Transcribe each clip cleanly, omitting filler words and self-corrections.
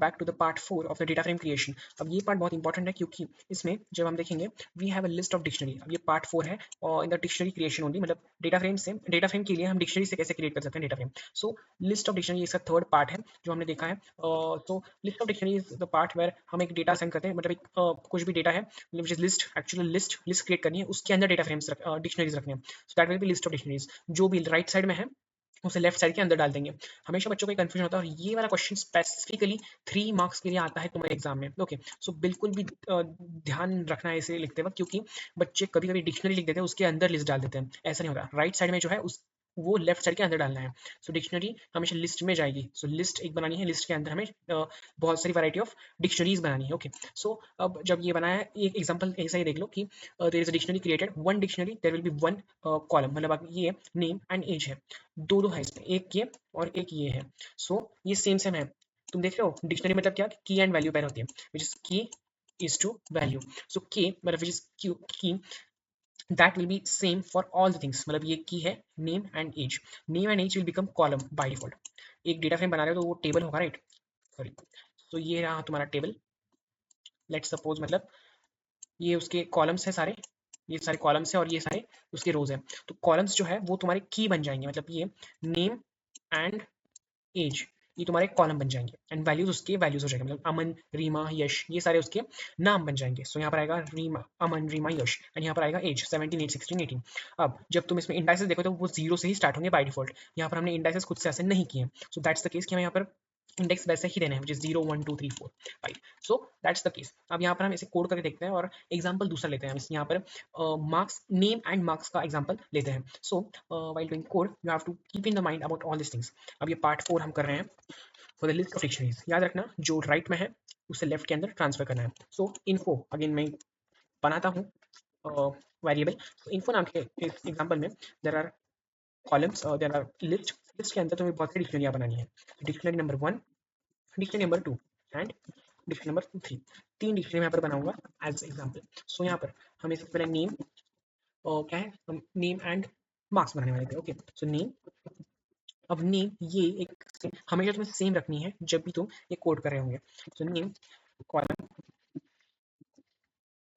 Back to the part 4 of the data frame creation. अब ये part बहुत important है क्योंकि इसमें जब हम देखेंगे we have a list of dictionary. अब ये पार्ट 4 है और in the dictionary creation only, मतलब डेटा फ्रेम के लिए हम डिक्शनरी से कैसे क्रिएट कर सकते हैं data frame. So list of dictionary इसका थर्ड पार्ट है जो हमने देखा है। तो list of dictionary is the part where हम एक डेटा सेंड करते हैं, मतलब एक कुछ भी डेटा है which is list, actually list create करनी है, उसके अंदर डेटा फ्रेम्स डिक्शनरीज रखने हैं। So that will be list of dictionaries. जो भी राइट साइड में है उसे लेफ्ट साइड के अंदर डाल देंगे। हमेशा बच्चों को कंफ्यूजन होता है और ये वाला क्वेश्चन स्पेसिफिकली 3 मार्क्स के लिए आता है तुम्हारे एग्जाम में। ओके, सो बिल्कुल भी ध्यान रखना है इसे लिखते वक्त, क्योंकि बच्चे कभी कभी डिक्शनरी लिख देते हैं उसके अंदर लिस्ट डाल देते हैं। ऐसा नहीं होता, राइट साइड में जो है उस वो लेफ्ट साइड के अंदर डालना है। सो डिक्शनरी हमेशा लिस्ट में जाएगी। सो लिस्ट एक बनानी है, लिस्ट के अंदर हमें बहुत सारी वैरायटी ऑफ डिक्शनरीज बनानी है। ओके, सो अब जब ये बनाया है, एक एग्जांपल ऐसा ही देख लो कि there is a dictionary created, one dictionary there will be one column, मतलब अब ये नेम एंड एज है, दो है इसमें, एक ये और एक ये है। सो ये सेम सेम है। तुम देख रहे हो डिक्शनरी मतलब क्या, की एंड वैल्यू पैर होती है, विच इज की इज टू वैल्यू। सो के मतलब विच इज की, that will be same for all the things, मतलब ये की है name and age, name and age will become column by default। एक डेटा फ्रेम बना रहे हो तो वो टेबल होगा, राइट, सॉरी। तो ये रहा तुम्हारा टेबल, लेट्स सपोज, मतलब ये उसके कॉलम्स है सारे, ये सारे कॉलम्स है और ये सारे उसके रोज है। तो कॉलम्स जो है वो तुम्हारे की बन जाएंगे, मतलब ये नेम एंड एज, ये तुम्हारे कॉलम बन जाएंगे एंड वैल्यूज उसके वैल्यूज हो जाएंगे, मतलब अमन, रीमा, यश, ये सारे उसके नाम बन जाएंगे। सो यहाँ पर आएगा रीमा, अमन, रीमा, यश, एंड यहाँ पर आएगा एज 17, 8, 16, 18। अब जब तुम इसमें इंडाइसेस देखो तो वो जीरो से ही स्टार्ट होंगे बाय डिफॉल्ट। यहाँ पर हमने इंडाइसेस खुद से ऐसे नहीं किए, सो दैट्स द केस कि हमें यहाँ पर इंडेक्स वैसे ही देने हैं, which is 0 1 2 3 4 5। So that's the case. अब यहाँ पर हम इसे कोड करके देखते हैं और एग्जांपल दूसरा लेते हैं। हम यहाँ पर मार्क्स, नेम एंड मार्क्स का एग्जांपल लेते हैं। So while doing code you have to keep in the mind about all this things. अब ये पार्ट 4 हम कर रहे हैं for the list of dictionaries. याद रखना जो राइट में है उसे लेफ्ट के अंदर ट्रांसफर करना है। सो इन्फो अगेन मैं बनाता हूँ वेरिएबल। इन्फो नाम के इस एग्जांपल में there are columns, there are list, list के अंदर तुम्हें बहुत सारी डिक्शनरियाँ बनानी है। Dictionary number 1, dictionary number 2 and dictionary number 3। तीन डिक्शनरी मैं यहाँ पर बनाऊंगा एज एग्जांपल। सो यहाँ पर हमें सबसे पहले नेम, क्या है, हम नेम एंड मार्क्स बनाने वाले थे। ओके, सो नेम, अब नेम ये एक हमेशा तुम्हें सेम रखनी है जब भी तुम ये कोड कर रहे होंगे। सो नेम कॉलम,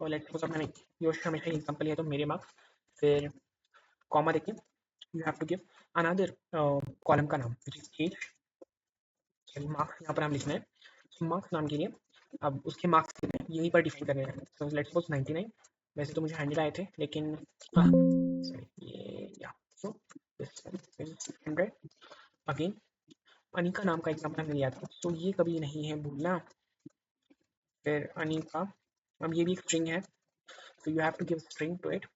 और लेट्स सपोज मैंने योश हमेशा एग्जांपल लिया तो मेरे मार्क्स, फिर कॉमा देके you have to give another column का नाम विच इज एज, मार्क्स यहाँ पर हम लिखना है मार्क्स नाम के लिए। अब उसके मार्क्स यहीं पर डिफाइन करने हैं। सो लेट्स सपोज 99, वैसे तो मुझे 100 आए थे लेकिन सॉरी ये या so this is 100। Again Anika नाम का एग्जांपल हमने लिया था, तो ये कभी नहीं है भूलना। फिर अनिका, अब ये भी एक स्ट्रिंग है, so you have to give string to it,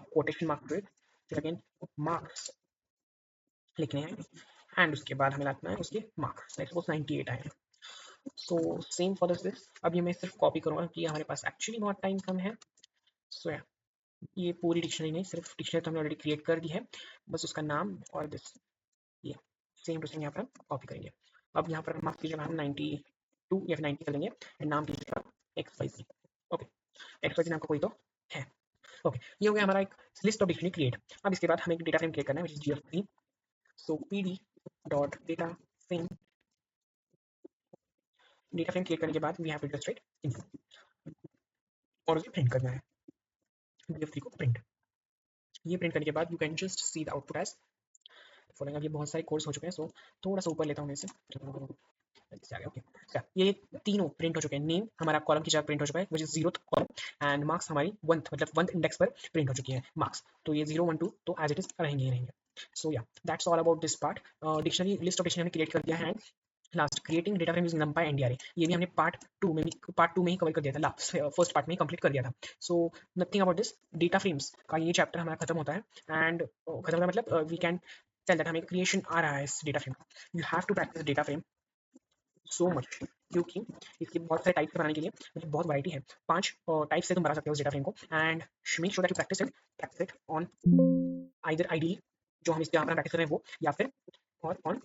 quotation mark to it, फिर अगेन मार्क्स लिखने हैं एंड उसके बाद हमें लिखना है उसके मार्क्स। लेट्स सपोज 98 आए हैं। So same for this. अब ये मैं सिर्फ कॉपी करूंगा कि हमारे पास एक्चुअली बहुत टाइम कम है। सो ये पूरी डिक्शनरी नहीं, सिर्फ डिक्शनरी तो हमने ऑलरेडी क्रिएट कर दी है, बस उसका नाम और दिस, ये सेम टू सेम यहाँ पर हम कॉपी करेंगे। अब यहाँ पर मार्क्स कीजिएगा हम 92 या फिर 90 कर लेंगे एंड नाम कीजिएगा XYZ। ओके, XYZ नाम का कोई तो है। ओके, ये हो गया हमारा एक लिस्ट ऑफ डिक्शनरी क्रिएट। अब इसके बाद हमें एक डेटा फ्रेम क्रिएट करना है which is GF3। So PD dot data frame, data frame create करने के बाद we have to just write info और उसे प्रिंट करना है, GF3 को प्रिंट। ये प्रिंट करने के बाद you can just see the output as following. अब ये बहुत सारे कोर्स हो चुके हैं, सो थोड़ा सा ऊपर लेता हूँ मैं इसे। ओके, ये तीनों प्रिंट हो चुके हैं। नेम हमारा कॉलम की जगह प्रिंट हो चुका है, which is 0th column, and marks हमारी 1th मतलब 1th इंडेक्स पर प्रिंट हो चुकी है मार्क्स। तो ये 0 1 2 तो एज इट इज रहेंगे ही रहेंगे। सो या that's all about this part. Dictionary list of dictionary हमने क्रिएट कर दिया है। Last creating data frame using NumPy and DRA, ये भी हमने पार्ट 2 में ही कवर कर दिया था, लास्ट फर्स्ट पार्ट में ही कंप्लीट कर दिया था। So nothing about this, data frames का ये चैप्टर हमारा खत्म होता है एंड खत्म होता है मतलब वी कैन टेल दैट हमें क्रिएशन आ रहा है इस data frame. You have to practice data frame so much, क्योंकि इसके बहुत सारे टाइप्स बनाने के लिए मतलब बहुत वैरायटी है। 5 टाइप से तुम बना सकते हो उस डेटा फ्रेम को and make sure that you practice it on either ID जो हम इसके यहाँ पर प्रैक्टिस कर रहे हैं वो, या फिर और on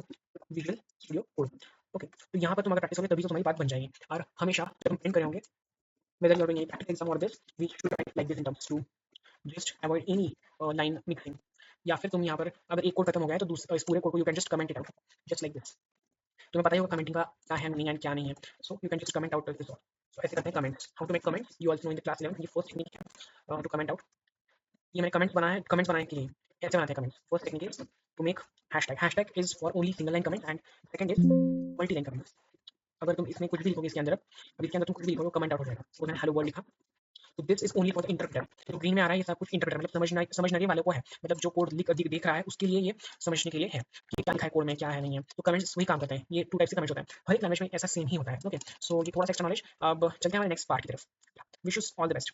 visual studio code. Okay, तो यहाँ पर तुम अगर प्रैक्टिस होगे तभी तो तुम्हारी बात बन जाएगी। और हमेशा जब हम प्रिंट करे होंगे whether you're doing any practical exam or this, we should write like this in terms to just avoid any line mixing। या फिर तुम यहाँ पर अगर एक कोड खत्म हो गया है तो इस पूरे कोड को you can just comment it out just like this। तुम्हें पता ही होगा कमेंटिंग का क्या है मीनिंग एंड क्या नहीं है, so you can just comment out this all. So ऐसे करते हैं comments, how to make comments, you also know in the class 11, ये फर्स्ट टेक्निक है टू कमेंट आउट। ये मैंने कमेंट्स बनाने के लिए कैसे बनाते हैं comments. First technique is to make hashtag, hashtag is for only single line comment and second is multi line comments. अगर तुम इसमें कुछ भी लिखोगे इसके अंदर, अब इसके अंदर तुम कुछ भी लिखोगे कमेंट आउट हो जाएगा। तो मैंने हेलो वर्ल्ड लिखा, तो this is only for the interpreter. तो ग्रीन में आ रहा है ये सब कुछ इंटरप्रेटर, मतलब समझने वाले को है, मतलब जो कोड देख रहा है उसके लिए ये समझने के लिए है कि क्या लिखा है कोड में, क्या है नहीं है। तो कमेंट्स वही काम करते हैं, ये 2 टाइप से कमेंट्स होता है, हर एक लैंग्वेज में ऐसा सेम ही होता है। ओके, सो ये थोड़ा सा एक्स्ट्रा नॉलेज। अब चलते हैं हमारे नेक्स्ट पार्ट की तरफ। Wish you all the best.